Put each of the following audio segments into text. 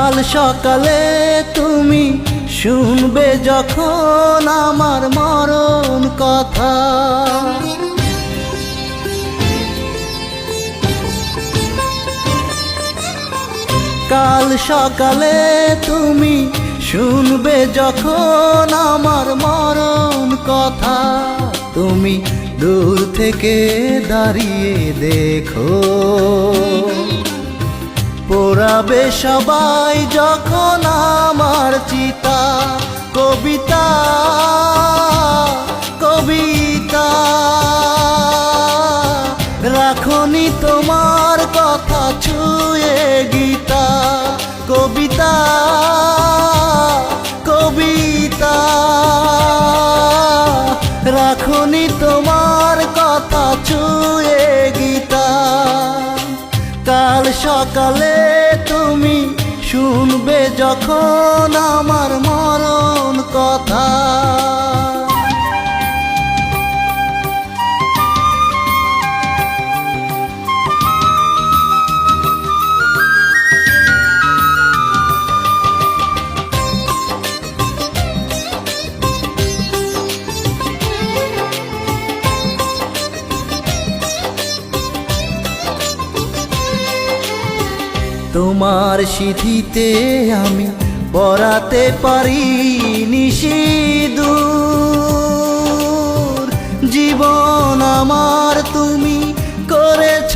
কাল সকালে তুমি শুনবে যখন আমার মরণ কথা, কাল সকালে তুমি শুনবে যখন আমার মরণ কথা, তুমি দূর থেকে দাঁড়িয়ে দেখো, পোড়াবে সবাই যখন আমার চিতা। কবিতা কবিতা রাখনি তোমার কথা ছুঁয়ে গীতা, কবিতা কবিতা রাখনি তোমার কথা ছুঁয়ে গীতা। কাল সকালে তুমি শুনবে যখন আমার মরণ কথা। তোমার সিঁথিতে আমি পরাতে পারি নিশিদূর, জীবন আমার তুমি করেছ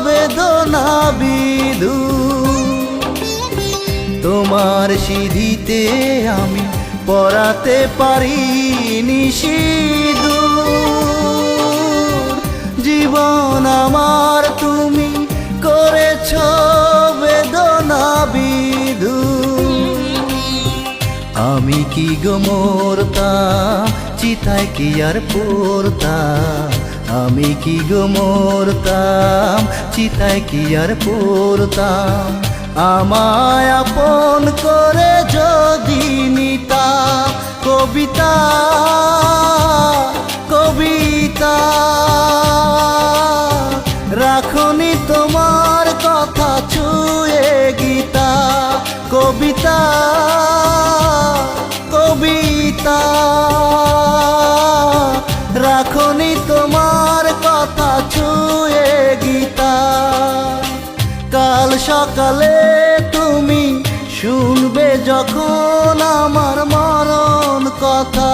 বেদনা বিদূর। তোমার সিঁথিতে আমি পরাতে পারি নিশিদূর, জীবন আমার তুমি করেছ বেদনা বিদূর। আমি কি গো মরতাম চিতায় কি আর পড়তাম, আমি কি গো মরতাম চিতায় কি আর পড়তাম। আমায় আপন করে যদি নিতা, কবিতা কবিতা রাখনি তোমার কথা ছুঁয়ে গীতা, কবিতা কবিতা রাখনি তোমার কথা ছুঁয়ে গীতা। কাল সকালে তুমি শুনবে যখন আমার মরণ কথা।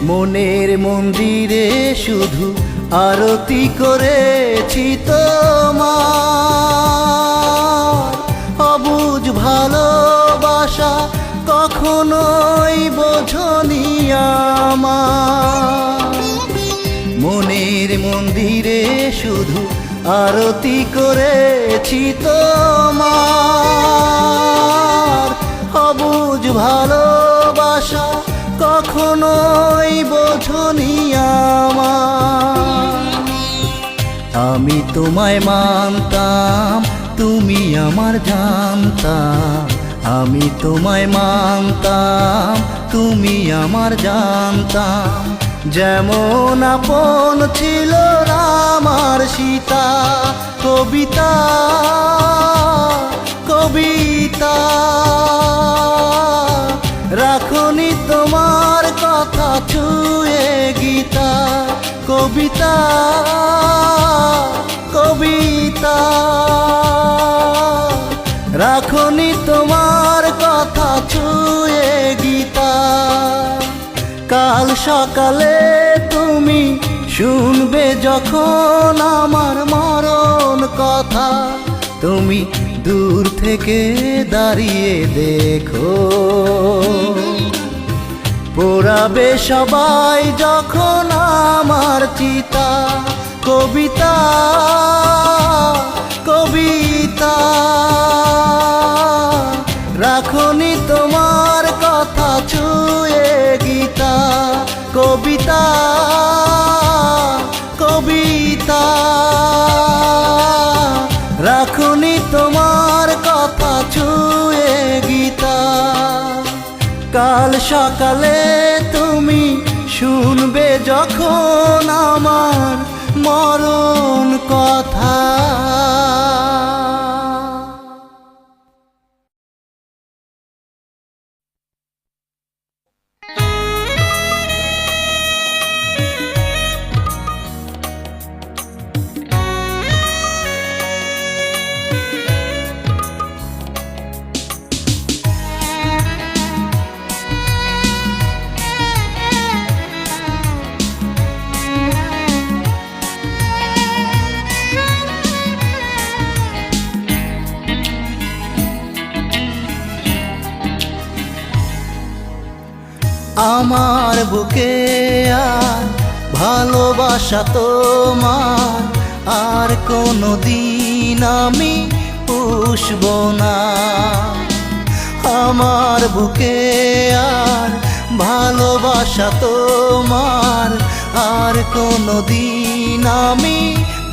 মনের মন্দিরে শুধু আরতি করেছি তোমার, অবুঝ ভালোবাসা কখনোই বোঝনি আমার। মনের মন্দিরে শুধু আরতি করেছি তোমার, অবুঝ ভালোবাসা কখনোই বোঝনি আমার। আমি তোমায় মানতাম তুমি আমার জানতাম, আমি তোমায় মানতাম তুমি আমার জানতাম। যেমন আপন ছিল আমার সীতা, কবিতা কবিতা রাখনি তোমার কথা ছুঁয়ে গীতা, কবিতা কবিতা রাখনি তোমার কথা ছুঁয়ে গীতা। কাল সকালে তুমি শুনবে যখন আমার মরণ কথা, তুমি দূর থেকে দাঁড়িয়ে দেখো, পোড়াবে সবাই যখন আমার চিতা, কবিতা কবিতা রাখনি তোমার কথা ছুঁয়ে গীতা, কবিতা। সকালে তুমি শুনবে যখন আমার মরণ কথা। আমার বুকে আর ভালোবাসা তোমার আর কোনো দিন আমি পুষব না। আমার বুকে আর ভালোবাসা তোমার আর কোনো দিন আমি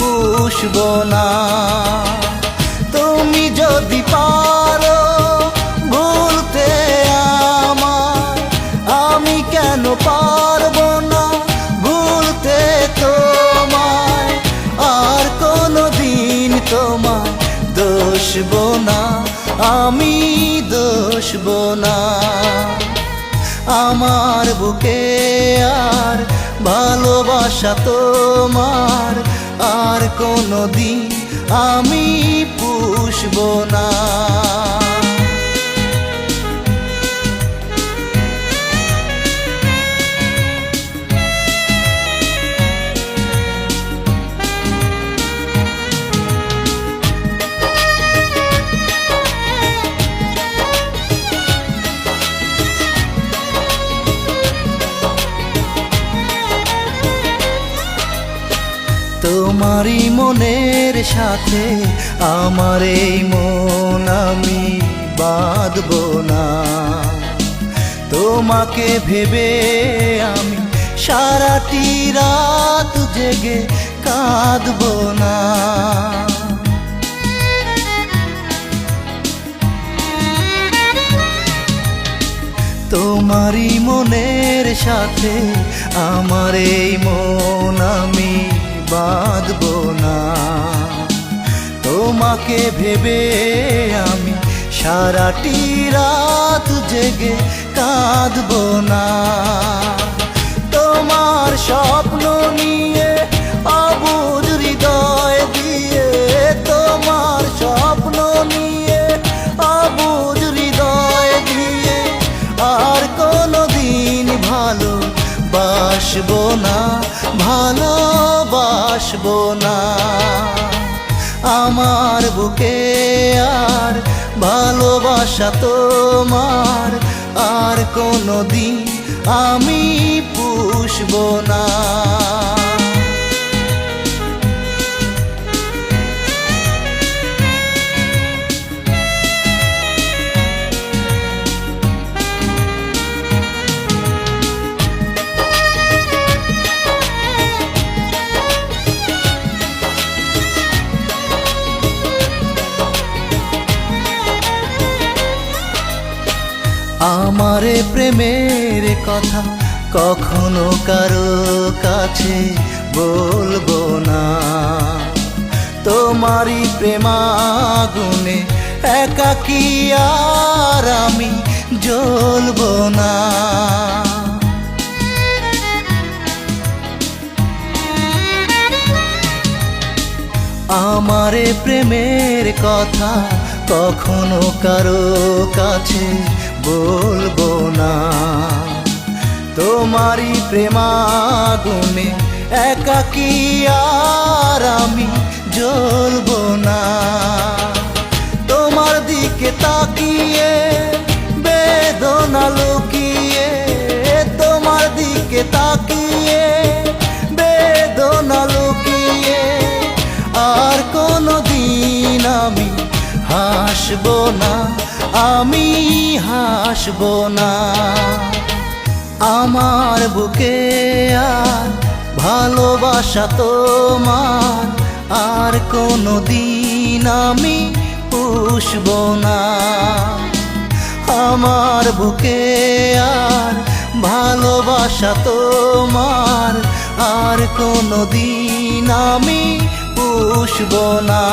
পুষব না। তুমি যদি পারো ভুলতে আমায়, আমি কেন পারবো না ভুলতে তোমায়। আর কোনো দিন তোমায় দোষব না, আমি দোষব না। আমার বুকে আর ভালোবাসা তোমার আর কোনো দিন আমি পুষব না। তোমারই মনের সাথে আমার এই মন আমি বাঁধব না। তোমাকে ভেবে আমি সারাটি রাত জেগে কাঁদব না। তোমারই মনের সাথে আমার এই মন আমি বাঁধব না। তোমাকে ভেবে আমি সারাটি রাত জেগে কাঁদব না। তোমার স্বপ্ন নিয়ে অবুঝ হৃদয় দিয়ে, তোমার স্বপ্ন নিয়ে অবুঝ হৃদয় দিয়ে আর কোনো দিন ভালোবাসব না, ভালোবাসব না। আমার বুকে আর ভালোবাসা তোমার আর কোনো দিন আমি পুষব না। আমারে প্রেমের কথা কখনো কারো কাছে বলবো না। তোমারই প্রেমাগুনে একাকী আর আমি জ্বলবো না। আমারে প্রেমের কথা কখনো কারো কাছে বলবো না। তোমারই প্রেমাগুনে একাকী আর আমি জ্বলবো না। তোমার দিকে তাকিয়ে বেদনা লুকিয়ে, তোমার দিকে তাকিয়ে বেদনা লুকিয়ে আর কোনো দিন আমি হাসব না, আমি হাসব না। আমার বুকে আর ভালোবাসা তোমার আর কোনো দিন আমি পুষব না। আমার বুকে আর ভালোবাসা তোমার আর কোনোদিন আমি পুষব না।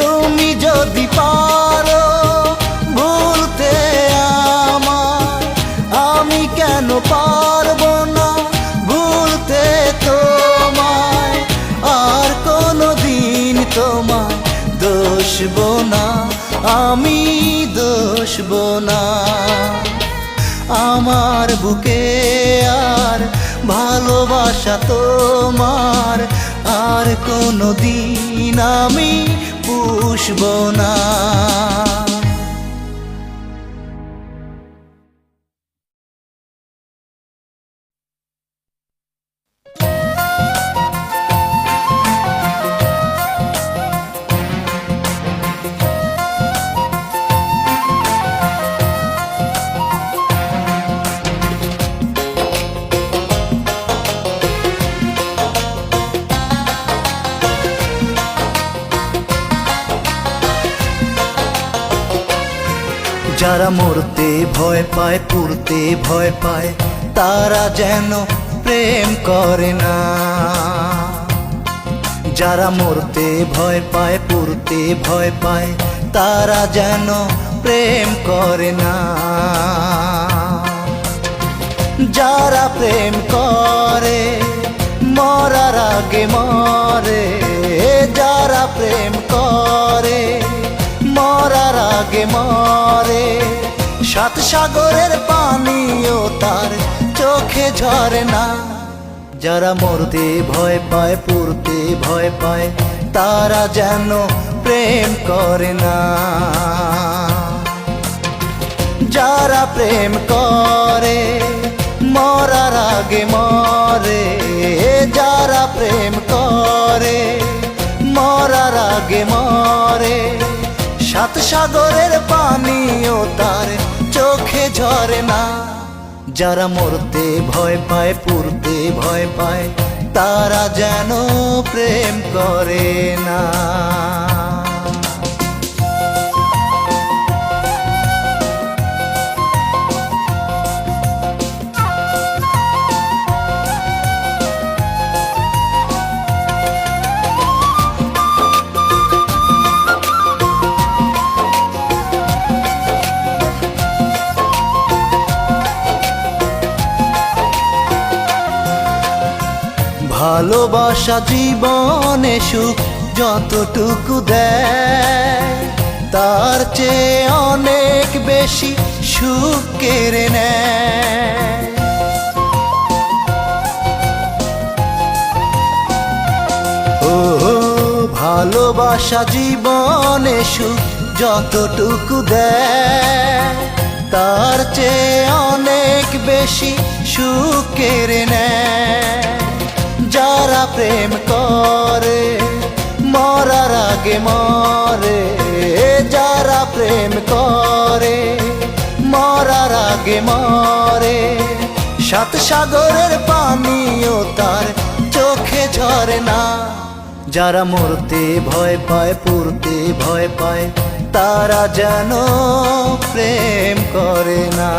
তুমি যদি পারো ভুলতে আমায়, আমি কেন পারবো না ভুলতে তোমায়, আর কোনোদিন তোমায় দোষব না, আমি দোষব না। আমার বুকে আর ভালোবাসা তোমার আর কোনোদিন আমি পুষব না। যারা মরতে ভয় পায় পুরতে ভয় পায় তারা যেন প্রেম করে না। যারা মরতে ভয় পায় পুরতে ভয় পায় তারা যেন প্রেম করে না। যারা প্রেম করে মরার আগে মরে, যারা প্রেম করে মরার আগে মরে, সাত সাগরের পানিও তার চোখে ঝরে না। যারা মরতে ভয় পায় পুরতে ভয় পায় তারা যেন প্রেম করে না। যারা প্রেম করে মরার আগে মরে, যারা প্রেম করে মরার আগে মরে, সাত সাগরের পানিও তার চোখে ঝরে না। যারা মরতে ভয় পায় পুরতে ভয় পায় তারা যেন প্রেম করে না। ভালোবাসা জীবনে সুখ যতটুকু দেয় তার চেয়ে অনেক বেশি সুখ কেড়ে নেয়। ও ভালোবাসা জীবনে সুখ যতটুকু দেয় তার চেয়ে অনেক বেশি সুখ কেড়ে নেয়। যারা প্রেম করে মরার আগে মরে, যারা প্রেম করে মরার আগে মরে, সাত সাগরের পানিও তার চোখে ঝরে না। যারা মরতে ভয় পায় পুরতে ভয় পায় তারা যেন প্রেম করে না।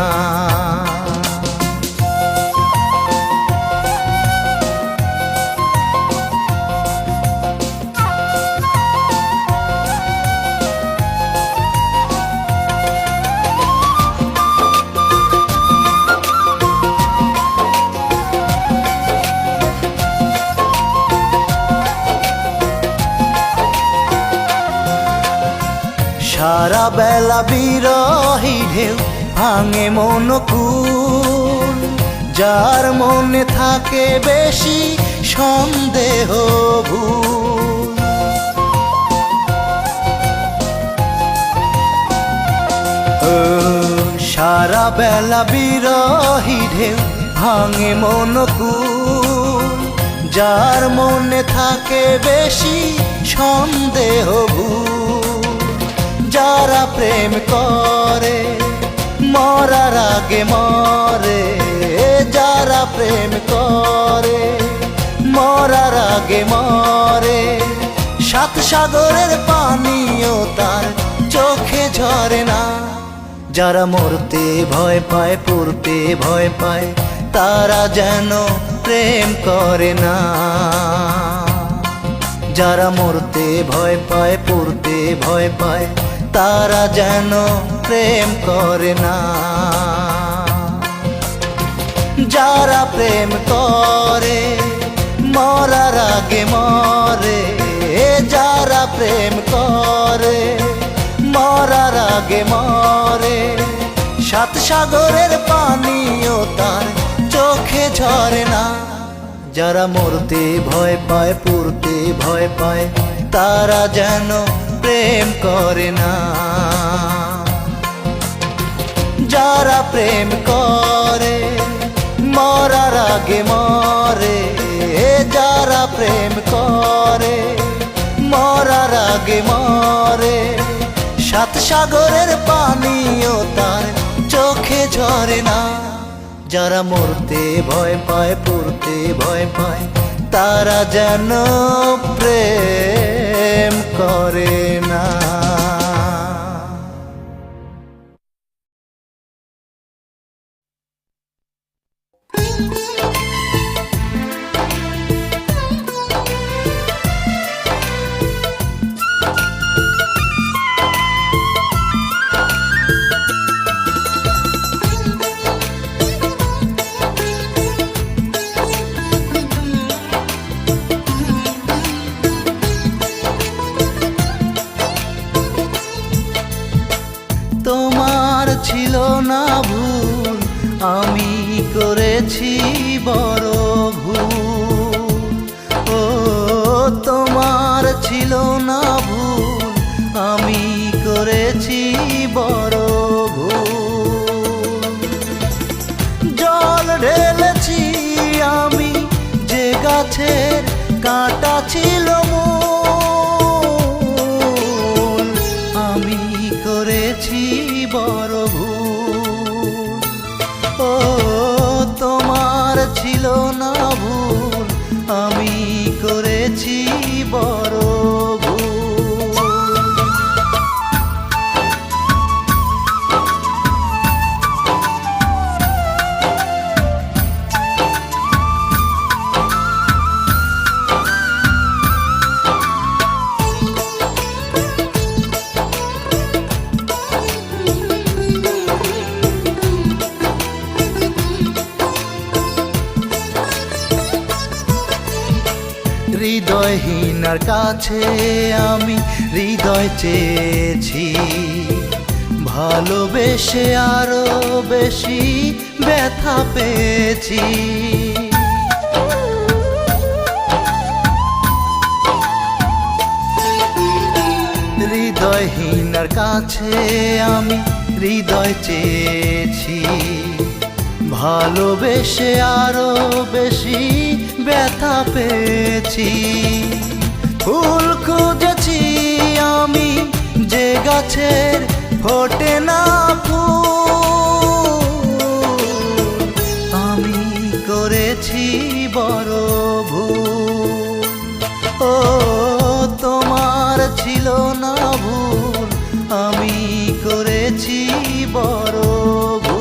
সারা বেলা বিরহী ঢেউ ভাঙে মন কুল, যার মনে থাকে বেশি সন্দেহ ভুল। সারা বেলা বিরহী ঢেউ ভাঙে মন কুল, যার মনে থাকে বেশি সন্দেহ ভুল। যারা প্রেম করে মরার আগে মরে, যারা প্রেম করে মরার আগে মরে, সাত সাগরের পানিও তার চোখে ঝরে না। যারা মরতে ভয় পায় পড়তে ভয় পায় তারা যেন প্রেম করে না। যারা মরতে ভয় পায় পড়তে ভয় পায় তারা যেন প্রেম করে না। যারা প্রেম করে মরার আগে মরে, যারা প্রেম করে মরার আগে মরে, সাত সাগরের পানিও তার চোখে ঝরে না। যারা মরতে ভয় পায় পড়তে ভয় পায় তারা যেন প্রেম করে না। যারা প্রেম করে মরার আগে মরে, যারা প্রেম করে মরার আগে মরে, সাত সাগরের পানিও তার চোখে ঝরে না। যারা মরতে ভয় পায় পড়তে ভয় পায় তারা যেন প্রেম করে না। তোমার ছিল না ভুল, আমি করেছি বড় ভুল। ও তোমার ছিল না ভুল, আমি করেছি বড় ভুল। জল ঢেলেছি আমি যে গাছের কাঁটা ছিল মূল, আমি করেছি বড় ভুল। ও তোমার ছিল না ভুল, আমি করেছি বড় ভুল। হৃদয়হীনার কাছে আমি হৃদয় চেয়েছি, ভালোবেসে আরো বেশি ব্যথা পেয়েছি। হৃদয়হীনার কাছে আমি হৃদয় চেয়েছি, ভালোবেসে আরো বেশি ব্যথা পেয়েছি। ফুল খুঁজেছি আমি যে গাছের ফোটে না ফুল, আমি করেছি বড় ভুল। ও তোমার ছিল না ভুল, আমি করেছি বড় ভুল।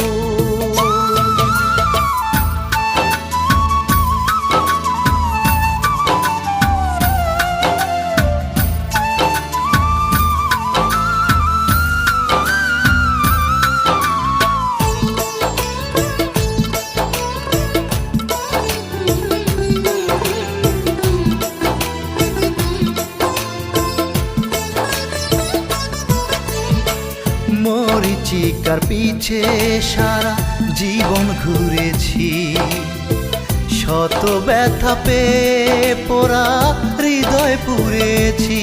মরিচিকার পিছে সারা জীবন ঘুরেছি, শত ব্যথা পেয়ে পোড়া হৃদয় পুড়েছি।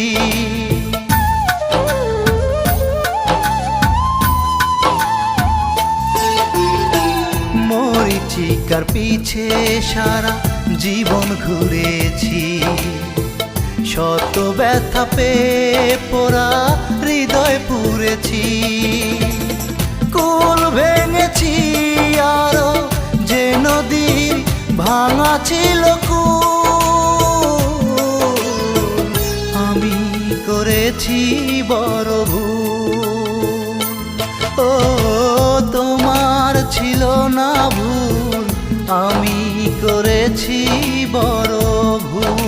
মরিচিকার পিছে সারা জীবন ঘুরেছি, শত ব্যথা পেয়ে পোড়া হৃদয় পুড়েছি। কুল ভেঙেছি আরো যে নদীর ভাঙা ছিল কুল, আমি করেছি বড় ভুল। ও ছিল না ভুল, আমি করেছি বড় ভুল।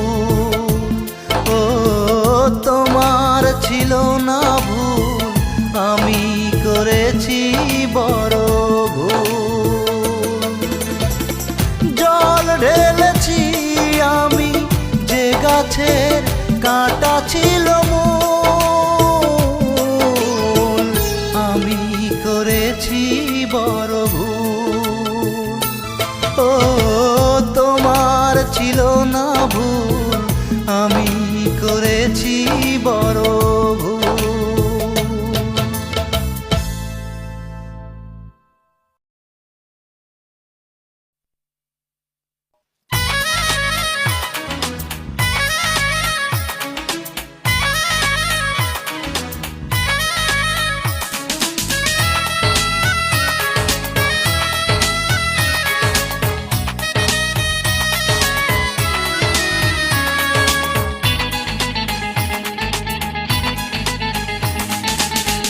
ও তোমার ছিল না ভুল, আমি করেছি বড় ভুল। জল ঢেলেছি আমি যে গাছের কাঁটা ছিল মূল, আমি করেছি বড় ভুল। ও তোমার ছিল না ভুল, আমি করেছি বড় ভুল।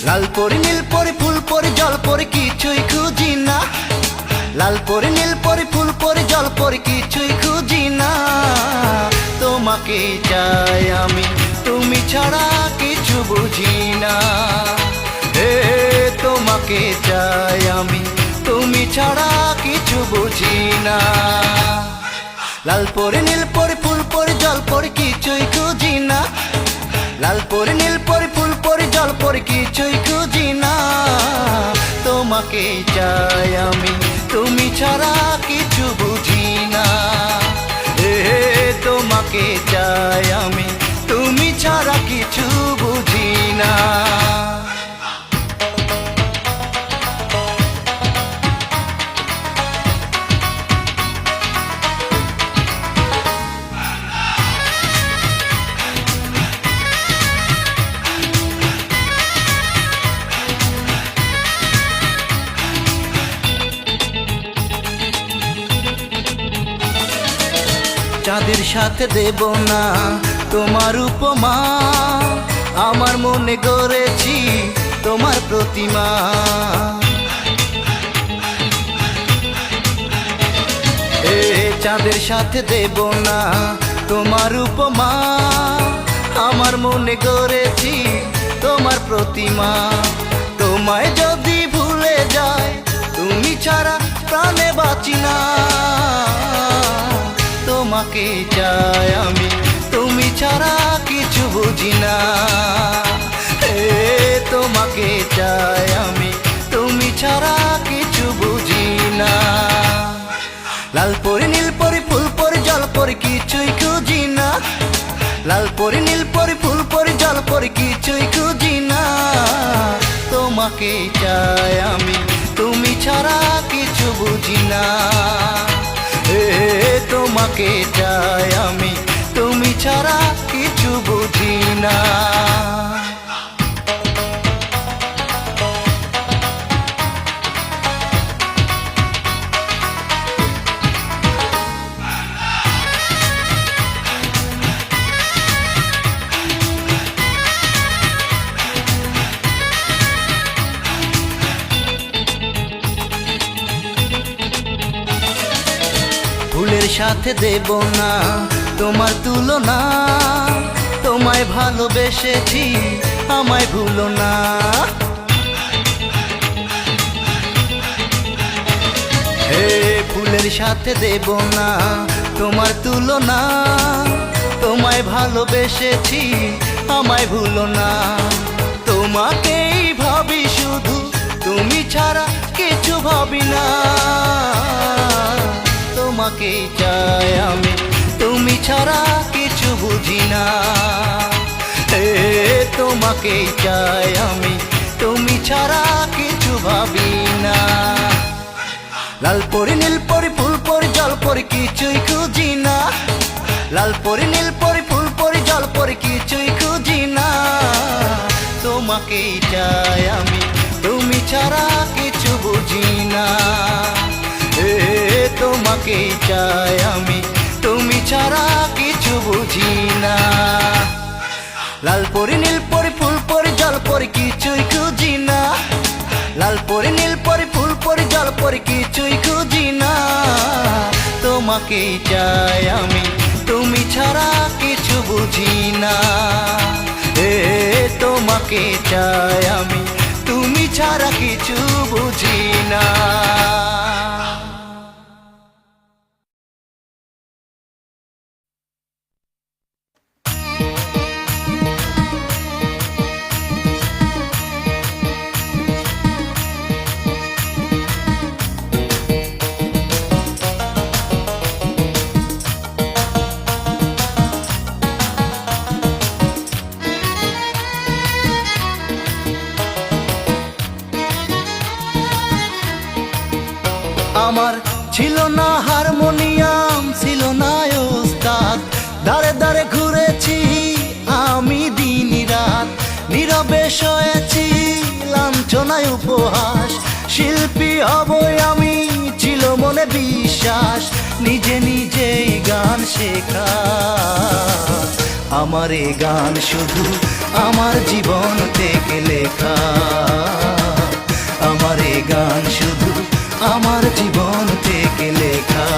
লাল পরি নীল পরি ফুল পরি জল পরি কিছুই খুঁজি না, লাল পরি নীল পরি ফুল পরি জল পরি কিছুই খুঁজি না। তোমাকে চাই আমি, তুমি ছাড়া কিছু বুঝি না। হে তোমাকে চাই আমি, তুমি ছাড়া কিছু বুঝি না। লাল পরি নীল পরি ফুল পরি জল পরি কিছুই খুঁজি না, লাল পরি নীল পরি ফুল পরি জল পরি কিছুই খুঁজি না। তোমাকে চাই আমি, তুমি ছাড়া কিছু বুঝি না। তোমাকে চাই আমি, তুমি ছাড়া কিছু বুঝি না। চাঁদের সাথে দেব না তোমার উপমা, আমার মনে গড়েছি তোমার প্রতিমা। চাঁদের সাথে দেব না তোমার উপমা, আমার মনে গড়েছি তোমার প্রতিমা। তোমায় যদি ভুলে যায়, তুমি ছাড়া প্রাণে বাঁচি না। তোমাকে চাই আমি, তুমি ছাড়া কিছু বুঝি না। তোমাকে চাই আমি, তুমি ছাড়া কিছু বুঝি না। লাল পরি নীল পরি ফুল পরি জল পরি কিছুই খুঁজি না, লাল পরি নীল পরি ফুল পরি জল পরি কিছুই খুঁজি না। তোমাকে চাই আমি, তুমি ছাড়া কিছু বুঝি না। তোমাকে চাই আমি, তুমি ছাড়া কিছু বুঝি না। ফুলের সাথে দেব না তোমার তুলনা, তোমায় ভালোবেসেছি আমায় ভুলো না। হে ফুলের সাথে দেব না তোমার তুলনা, তোমায় ভালোবেসেছি আমায় ভুলো না। তোমাকেই ভাবি শুধু, তুমি ছাড়া কিছু ভাবি না। তোমাকে চাই আমি, তুমি ছাড়া কিছু বুঝি না। তোমাকে চাই আমি, তুমি ছাড়া কিছু ভাবি না। লাল পরি নীল পরি ফুল পরি জল পরি কিছুই খুঁজি না, লাল পরি নীল পরি ফুল পরি জল পরি কিছুই খুঁজি না। তোমাকে চাই আমি, তুমি ছাড়া কিছু বুঝি না। তোমাকে চাই আমি, তুমি ছাড়া কিছু বুঝি না। লাল পরি নীল পরি ফুল পরি জল পরি কিছুই খুঁজি না, লাল পরি নীল পরি ফুল পরি জল পরি কিছুই খুঁজি না, তোমাকেই চাই আমি, তুমি ছাড়া কিছু বুঝি না। তোমাকে চাই আমি, তুমি ছাড়া কিছু বুঝি না। আমার ছিল না হারমোনিয়াম, ছিল না ওস্তাদ, দাঁড়ে দাঁড়ে ঘুরেছি আমি দিন রাত, নীরবে শোয়েছি লাঞ্ছনায় উপহাস, শিল্পী হবই আমি ছিল মনে বিশ্বাস, নিজে নিজেই গান শেখা। আমার এই গান শুধু আমার জীবন থেকে লেখা, আমার এই গান শুধু আমার জীবন থেকে লেখা।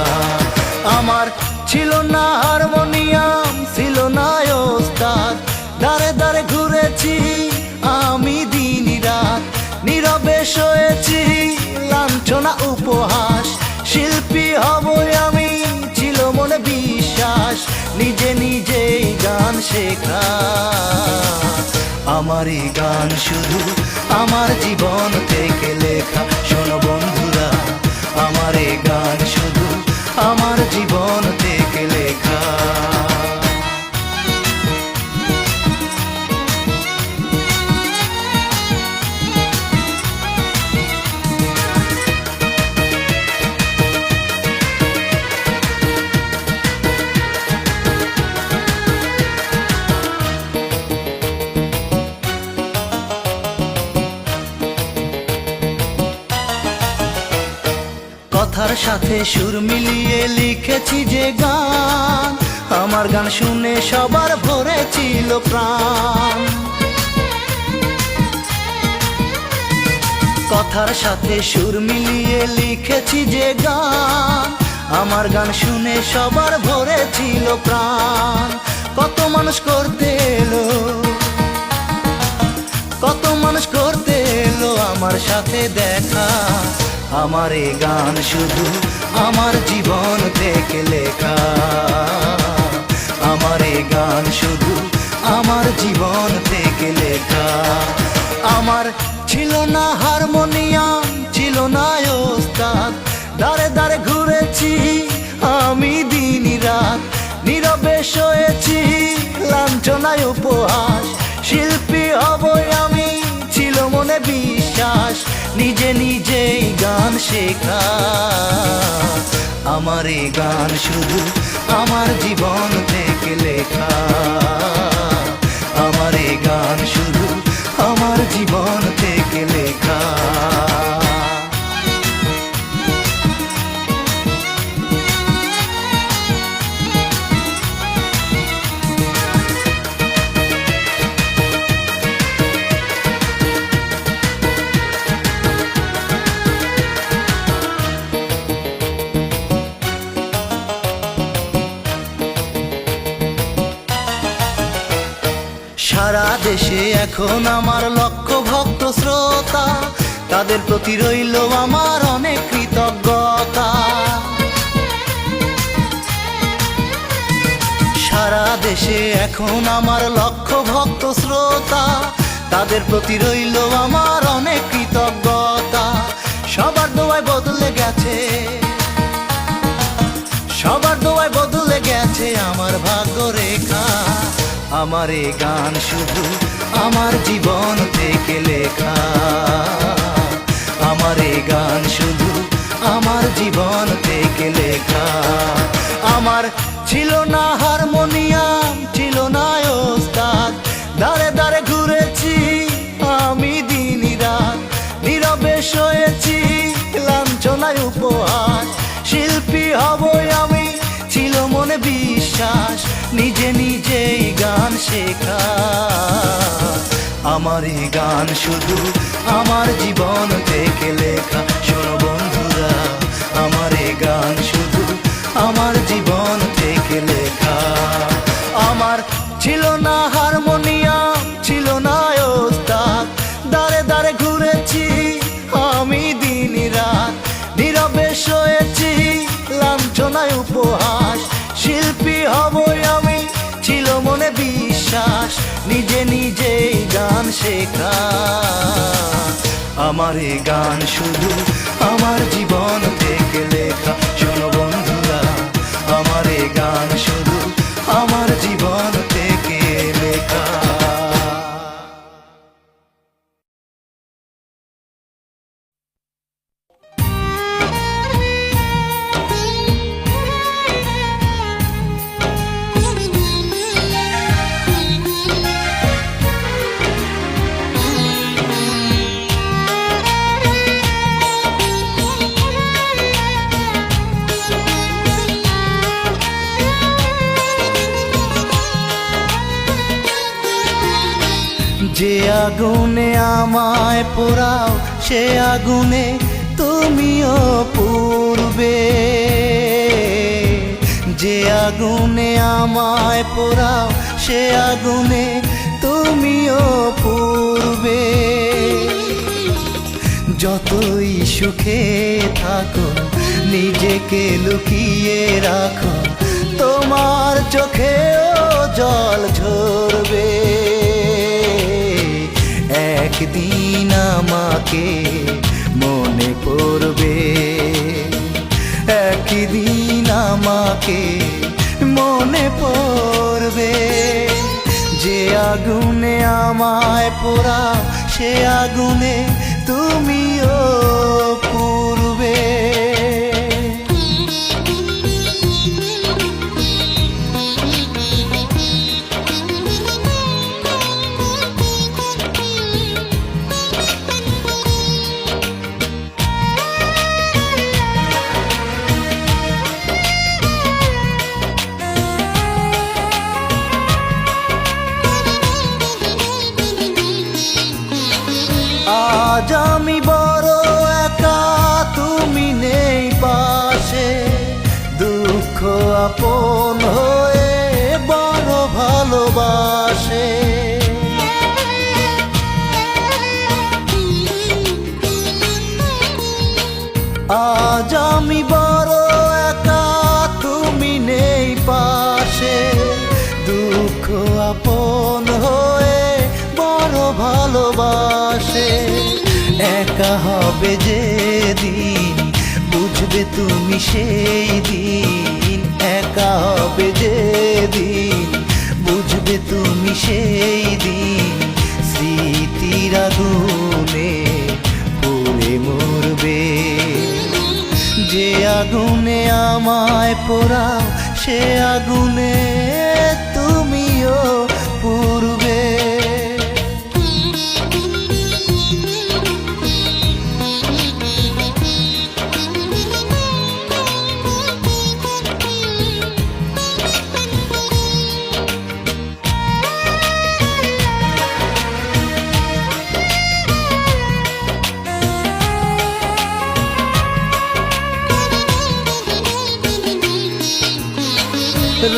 আমার ছিল না হারমোনিয়াম, ছিল না ওস্তাদ, দাঁড়ে দাঁড়ে ঘুরেছি আমি দিন রাত, নীরবে শোয়েছি লাঞ্ছনা উপহাস, শিল্পী হবই আমি ছিল মনে বিশ্বাস, নিজে নিজেই গান শেখা। আমার এই গান শুধু আমার জীবন থেকে লেখা। শোনো বন্ধুরা, আমার এই গান শুধু আমার জীবন থেকে লেখা। কথার সাথে সুর মিলিয়ে লিখেছি যে গান, আমার গান শুনে সবার ভরেছিল প্রাণ। কথার সাথে সুর মিলিয়ে লিখেছি যে গান, আমার গান শুনে সবার ভরেছিল প্রাণ। কত মানুষ করতে এলো, কত মানুষ করতে এলো আমার সাথে দেখা, আমার এই গান শুধু আমার জীবন থেকে লেখা। আমার এই গান শুধু আমার জীবন থেকে লেখা। আমার ছিল না হারমোনিয়াম, ছিল না ওস্তাদ, দাঁড়ে দাঁড়ে ঘুরেছি আমি দিন রাত, নীরবে শোয়েছি লাঞ্ছনায় উপহাস, শিল্পী হবই আমি ছিল মনে বিশ্বাস, নিজে নিজেই গান শেখা। আমার এই গান শুধু আমার জীবন থেকে লেখা। আমার এই গান শুধু আমার জীবন থেকে লেখা। সারা দেশে এখন আমার লক্ষ ভক্ত শ্রোতা, তাদের প্রতি রইল আমার অনেক কৃতজ্ঞতা। সারা দেশে এখন আমার লক্ষ ভক্ত শ্রোতা, তাদের প্রতি রইল আমার অনেক কৃতজ্ঞতা। সবার দোয়ায় বদলে গেছে, সবার দোয়ায় বদলে গেছে আমার ভাগ্য রেখা। আমার এই গান শুধু আমার জীবন থেকে লেখা। আমার এই গান শুধু আমার জীবন থেকে লেখা। আমার ছিল না হারমোনিয়াম, ছিল না ওস্তাদ, দাঁড়ে দাঁড়ে ঘুরেছি আমি দিন রাত, নীরবে শোয়েছি লাঞ্ছনায় উপহাস, শিল্পী হবই আমি ছিল মনে বিশ্বাস, নিজে নিজেই গান শেখা। আমার এই গান শুধু আমার জীবন থেকে লেখা। শোনো বন্ধুরা, আমার এই গান শুধু আমার জীবন থেকে লেখা। আমার ছিল না হারমোনিয়াম, ছিল না ওস্তাদ, দাঁড়ে দাঁড়ে ঘুরেছি আমি দিন রাত, নীরবে সয়েছি লাঞ্ছনায় উপহাস। শিল্পী হবই আমি ছিল মনে বিশ্বাস, নিজে নিজেই গান শেখা। আমার এই গান শুধু আমার জীবন থেকে লেখা। শোনো বন্ধুরা, আমার এই গান শুধু আমার জীবন থেকে লেখা। যে আগুনে আমায় পোড়াও, সে আগুনে তুমিও পুড়বে। যে আগুনে আমায় পোড়াও, সে আগুনে তুমিও পুড়বে। যতই সুখে থাকো নিজেকে লুকিয়ে রাখো, তোমার চোখেও জল ঝরবে। একদিন আমাকে মনে পড়বে, একদিন আমাকে মনে পড়বে। যে আগুনে আমায় পোড়াও, সে আগুনে তুমিও পুড়বে। আজ আমি বড় একা, তুমি নেই পাশে, দুঃখ আপন হয়ে বড় ভালোবাসে। আজ আমি বড় একা, তুমি নেই পাশে, দুঃখ আপন হয়ে বড় ভালোবাসে। একা হবে যেদিন বুঝবে তুমি সেই দিন, একা হবে যেদিন বুঝবে তুমি সেই দিন। স্মৃতির আগুনে পুড়ে মরবে। যে আগুনে আমায় পোড়াও, সে আগুনে তুমিও পুড়বে।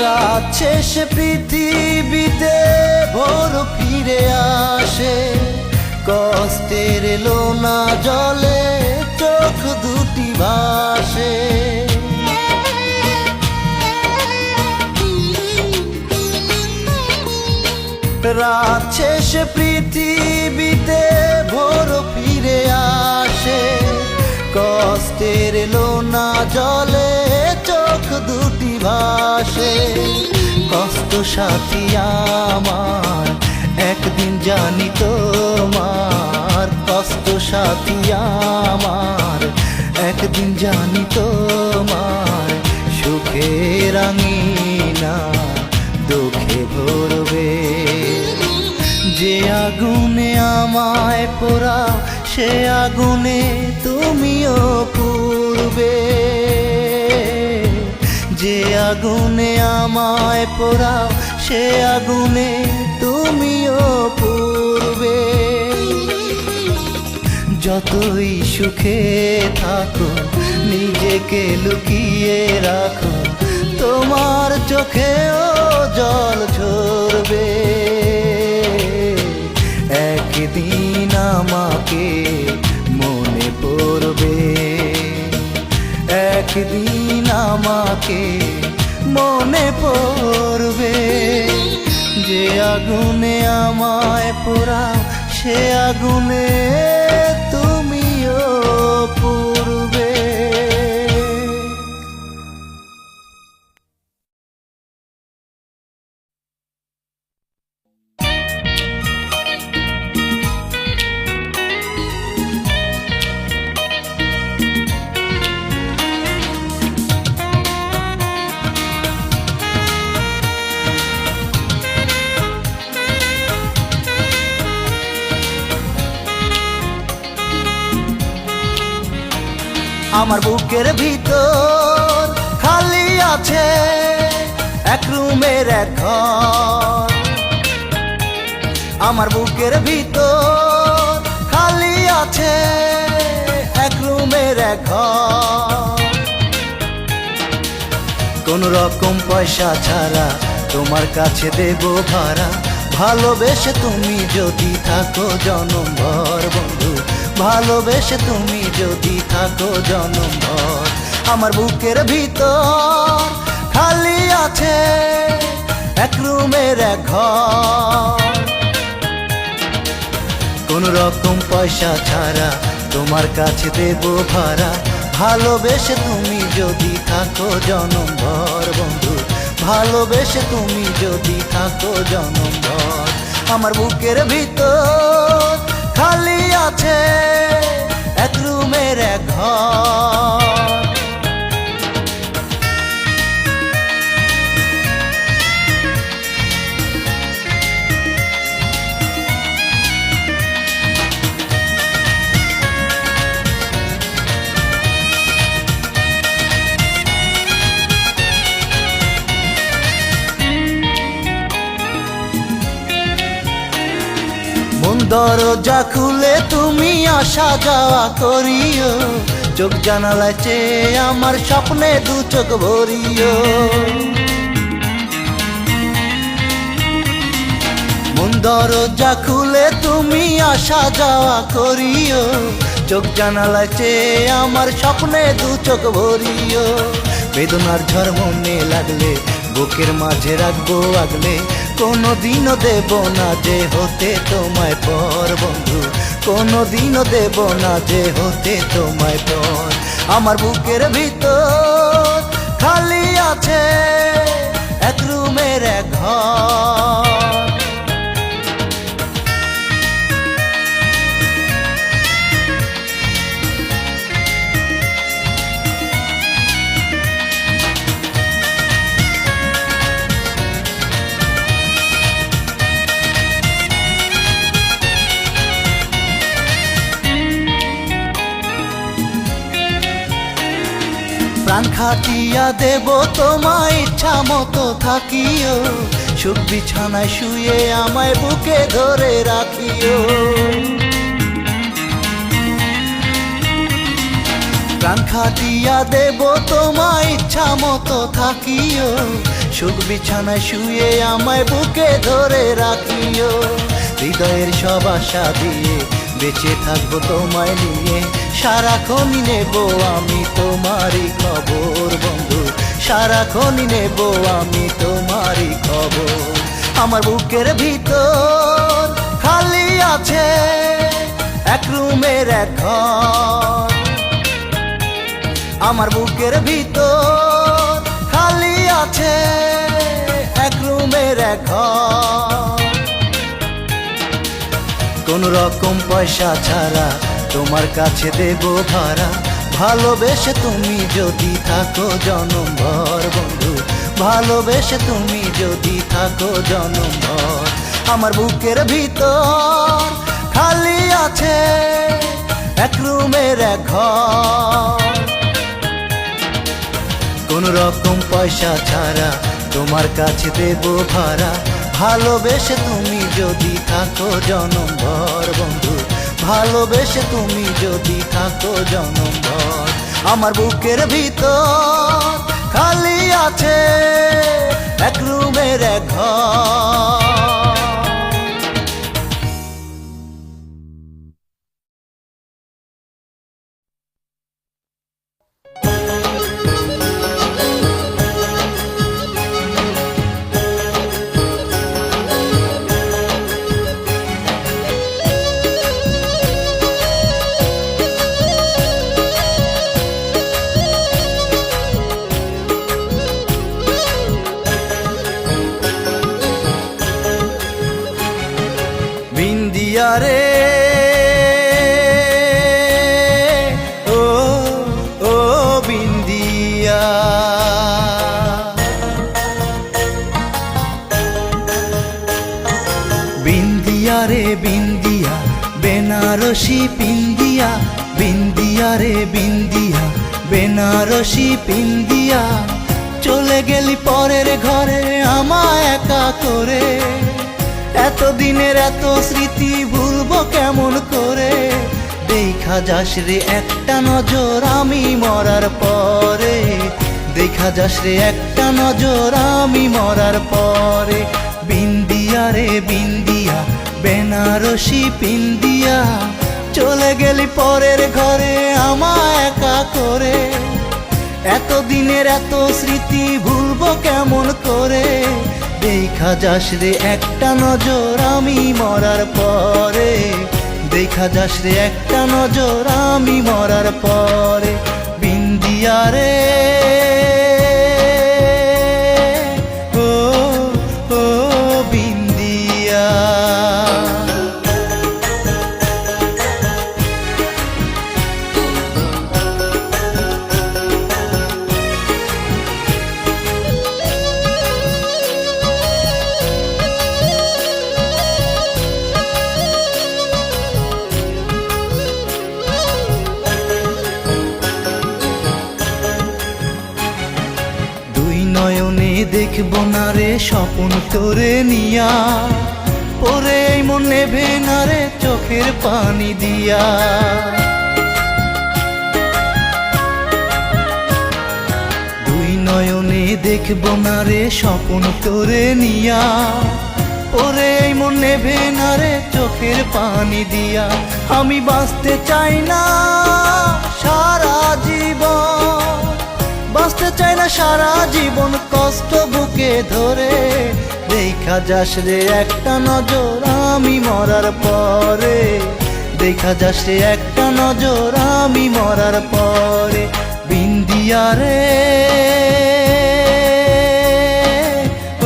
রাত শেষে পৃথিবীতে ভোর ফিরে আসে, কষ্টের লোনা জলে চোখ দুটি ভাসে। রাত শেষে পৃথিবীতে ভোর ফিরে আসে, কষ্টের লোনা জলে চোখ দুটি ভাসে। কষ্ট সাথী আমার একদিন জানি তোমার, কষ্ট সাথী আমার একদিন জানি তোমার। সুখের আঙিনা দুঃখে ভরবে। যে আগুনে আমায় পোড়াও, সে আগুনে তুমিও পুড়বে। যে আগুনে আমায় পোড়াও, সে আগুনে তুমিও পুড়বে। যতই সুখে থাকো নিজেকে লুকিয়ে রাখো, তোমার চোখেও জল ঝরবে। একদিন আমাকে মনে পড়বে, একদিন আমাকে মনে পড়বে। যে আগুনে আমায় পোড়াও সে আগুনে তুমিও পুড়বে। আমার বুকের ভিতর খালি আছে এক রুমের এক ঘর। আমার বুকের ভিতর খালি আছে এক রুমের এক ঘর। কোন রকম পয়সা ছাড়া তোমার কাছে দেব ভাড়া, ভালোবেসে তুমি যদি থাকো জনমভর বন্ধু, ভালোবেসে তুমি যদি থাকো জনমভর। আমার বুকের ভিতর খালি আছে এক রুমের এক ঘর। কোন রকম পয়সা ছাড়া তোমার কাছে দেব ভাড়া, ভালোবেসে তুমি যদি থাকো জনমভর বন্ধু, ভালোবেসে তুমি যদি থাকো জনমভর। আমার বুকের ভিতর খালি আছে এক রুমের এক ঘর। দরজা খুলে তুমি আসা যাওয়া করিও, চোখ জানালায় চেয়ে আমার স্বপ্নে দু চোখ ভরিও। মন দরজা খুলে তুমি আসা যাওয়া করিও, চোখ জানালায় চেয়ে আমার স্বপ্নে দু চোখ ভরিও। বেদনার ঝড় মনে লাগলে বুকের মাঝে রাখবো আগলে, কোনোদিনও দেব না যে হতে তোমায় পর বন্ধু, কোনোদিনও দেব না যে হতে তোমায় পর। আমার বুকের ভিতর খালি আছে এক রুমের এক ঘর। প্রাণ খাটিয়া দেব তোমায় ইচ্ছা মতো থাকিও, সুখ বিছানায় শুয়ে আমায় বুকে ধরে রাখিও। প্রাণ খাটিয়া দেব তোমায় ইচ্ছা মতো থাকিও, সুখ বিছানায় শুয়ে আমায় বুকে ধরে রাখিও। হৃদয়ের সব আশা দিয়ে বেঁচে থাকবো তোমায় নিয়ে, সারাক্ষণই নেব আমি তোমারই খবর বন্ধু, সারাক্ষণই নেব আমি তোমারই খবর। আমার বুকের ভিতর খালি আছে এক রুমের এক ঘর। আমার বুকের ভিতর খালি আছে এক রুমের এক ঘর। কোন রকম পয়সা ছাড়া তোমার কাছে দেব ভাড়া, ভালোবেসে তুমি যদি থাকো জনমভর বন্ধু, ভালোবেসে তুমি যদি থাকো জনমভর। আমার বুকের ভিতর খালি আছে এক রুমের এক ঘর। কোন রকম পয়সা ছাড়া তোমার কাছে দেব ভাড়া, ভালোবেসে তুমি যদি থাকো জনমভর বন্ধু, ভালোবেসে তুমি যদি থাকো জনমভর। আমার বুকের ভিতর খালি আছে এক রুমের এক ঘর। বিন্দিয়া রে ও ও বিন্দিয়া, বিন্দিয়া রে বিন্দিয়া বেনারসি পিন্দিয়া, বিন্দিয়া রে বিন্দিয়া বেনারসি পিন্দিয়া, চলে গেলি পরের ঘরে আমায় একা করে। এতদিনের এত স্মৃতি ভুলবো কেমন করে, দেখা যাস রে একটা নজর আমি মরার পরে, দেখা যাস রে একটা নজর আমি মরার পরে। বিন্দিয়া রে বিন্দিয়া বেনারসি পিন্দিয়া, চলে গেলি পরের ঘরে আমায় একা করে। এতদিনের এত স্মৃতি ভুলবো কেমন করে, দেখা যাস রে একটা নজর আমি মরার পরে, দেখা যাস রে একটা নজর আমি মরার পরে। বিন্দিয়া রে ও ও বিন্দিয়া, নয়নে দেখব না রে স্বপন তোরে নিয়া, পরে মন নেভে না রে চোখের পানি দিয়া। দুই নয়নে দেখব না রে স্বপন তোরে নিয়া, পরে মন নেভে না রে চোখের পানি দিয়া। আমি বাঁচতে চাই না সারা জীবন, বাঁচতে চাই না সারা জীবন কষ্ট বুকে ধরে, দেখা যাস রে একটা নজর আমি মরার পরে, দেখা যাস রে একটা নজর আমি মরার পরে। বিন্দিয়া রে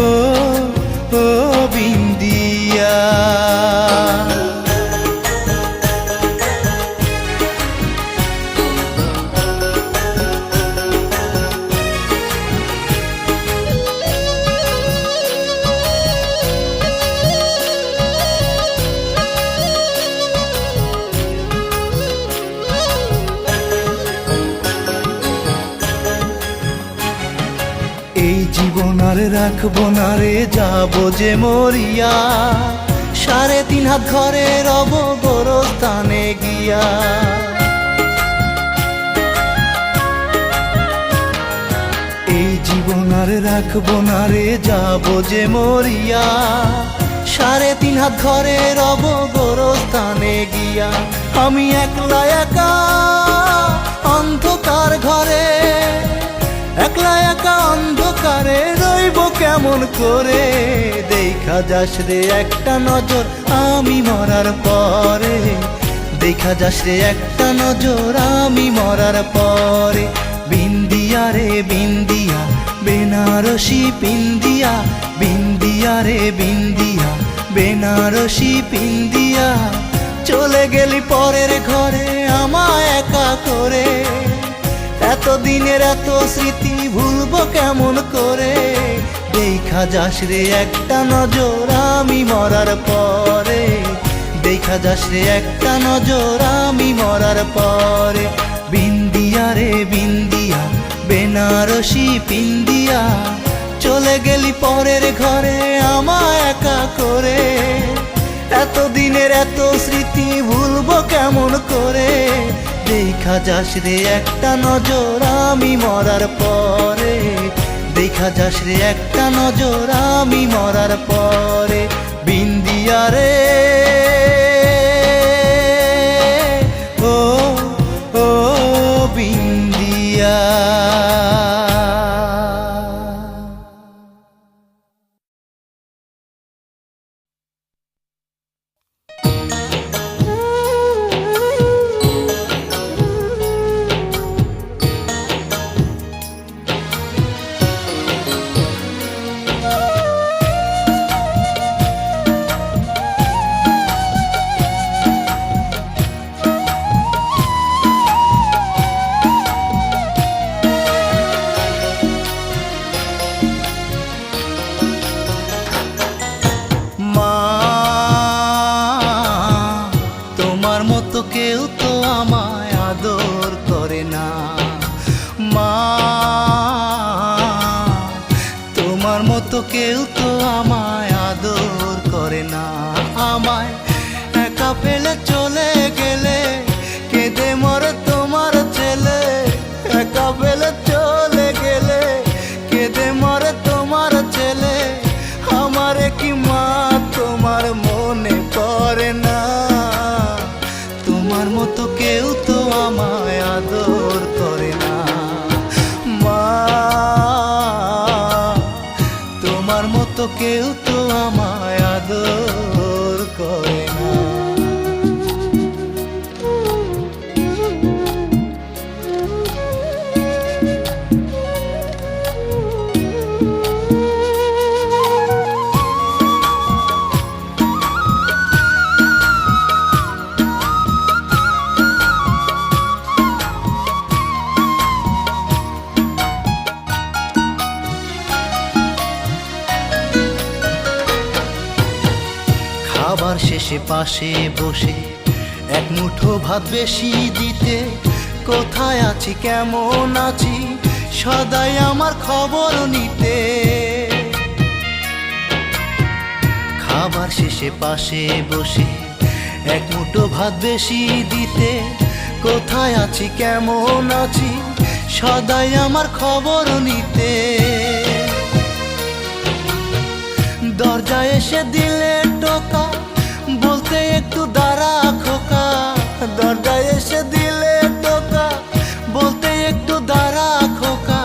ও ও বিন্দিয়া, এই জীবন আর রাখবো না রে যাবো যে মরিয়া, 3.5 হাত ঘরে রব গোরস্থানে গিয়া। এই জীবন আর রাখবো না রে যাবো যে মরিয়া, 3.5 হাত ঘরে রব গোরস্থানে গিয়া। আমি একলা একা অন্ধকার ঘরে, একলা একা অন্ধকারে রইব কেমন করে, দেখা যাস রে একটা নজর আমি মরার পরে, দেখা যাস রে একটা নজর আমি মরার পরে। বিন্দিয়া রে বিন্দিয়া বেনারসি পিন্দিয়া, বিন্দিয়া রে বিন্দিয়া বেনারসি পিন্দিয়া, চলে গেলি পরের ঘরে আমায় একা করে। এতদিনের এত স্মৃতি ভুলবো কেমন করে, দেখা যাস রে একটা নজর আমি মরার পরে, দেখা যাস রে একটা নজর আমি মরার পরে। বিন্দিয়া রে বিন্দিয়া বেনারসি পিন্দিয়া, চলে গেলি পরের ঘরে আমায় একা করে। এতদিনের এত স্মৃতি ভুলবো কেমন করে, দেখা যাস রে একটা নজর আমি মরার পরে, দেখা যাস রে একটা নজর আমি মরার পরে। বিন্দিয়া রে ও ও বিন্দিয়া। কেউ তো আমায় আদর করে না মা, তোমার মতো কেউ তো আমায় আদর করে না। আমায় একা ফেলে চলে গেলে কেঁদে মরে তোমার ছেলে, একা ফেলে চলে গেলে কেঁদে মরে তোমার ছেলে। আমারে কি মা তোমার মনে পড়ে না, তোমার মতো কেউ তো আমায় আদর করে না মা, তোমার মতো কেউ তো আমায় আদর করে না। খাবার শেষে পাশে বসে এক মুঠো ভাত বেশি দিতে, কোথায় আছি কেমন আছি সদাই আমার খবর নিতে। খাবার শেষে পাশে বসে এক মুঠো ভাত বেশি দিতে, কোথায় আছি কেমন আছি সদাই আমার খবর নিতে। দরজায় এসে দিলে টোকা বলতে একটু দাঁড়া খোকা, দরজায় এসে দিলে টোকা বলতে একটু দাঁড়া খোকা।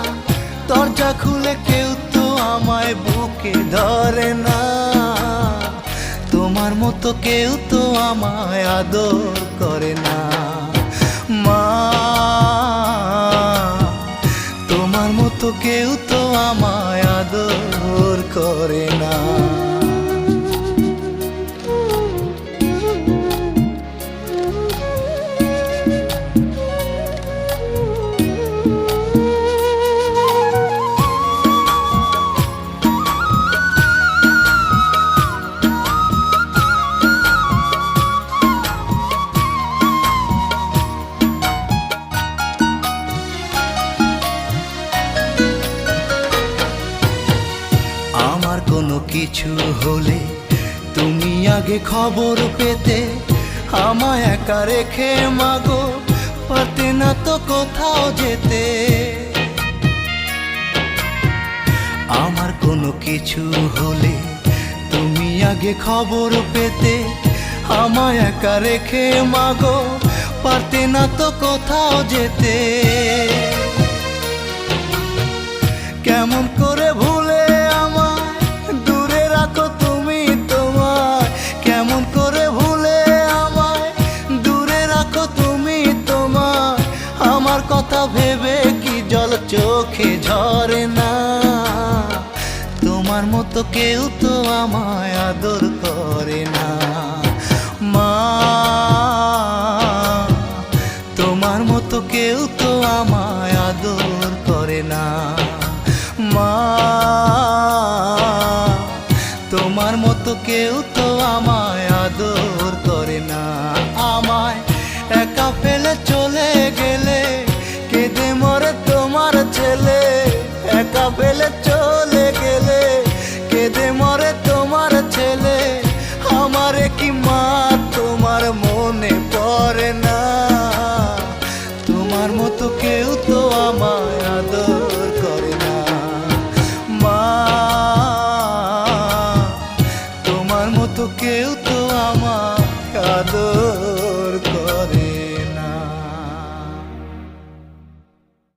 দরজা খুলে কেউ তো আমায় বুকে ধরে না, তোমার মতো কেউ তো আমায় আদর করে না মা, তোমার মতো কেউ তো আমায় আদর করে না। কোনো কিছু হলে তুমি আগে খবর পেতে, আমায় একা রেখে মাগো পারতে না তো কোথাও যেতে। আমার কোনো কিছু হলে তুমি আগে খবর পেতে, আমায় একা রেখে মাগো পারতে না তো কোথাও যেতে। কেমন করে ভুলে আমায় দূরে রাখো তুমি তোমায়, কেমন করে ভুলে আমায় দূরে রাখো তুমি তোমায়। আমার কথা ভেবে কি জল চোখে ঝরে না, তোমার মতো কেউ তো আমায় আদর করে না মা, তোমার মতো কেউ তো আমায় আদর করে না মা, তোমার মতো কেউ তো আমায় আদর করে না। আমায় একা ফেলে চলে গেলে কেঁদে মরে তোমার ছেলে, একা ফেলে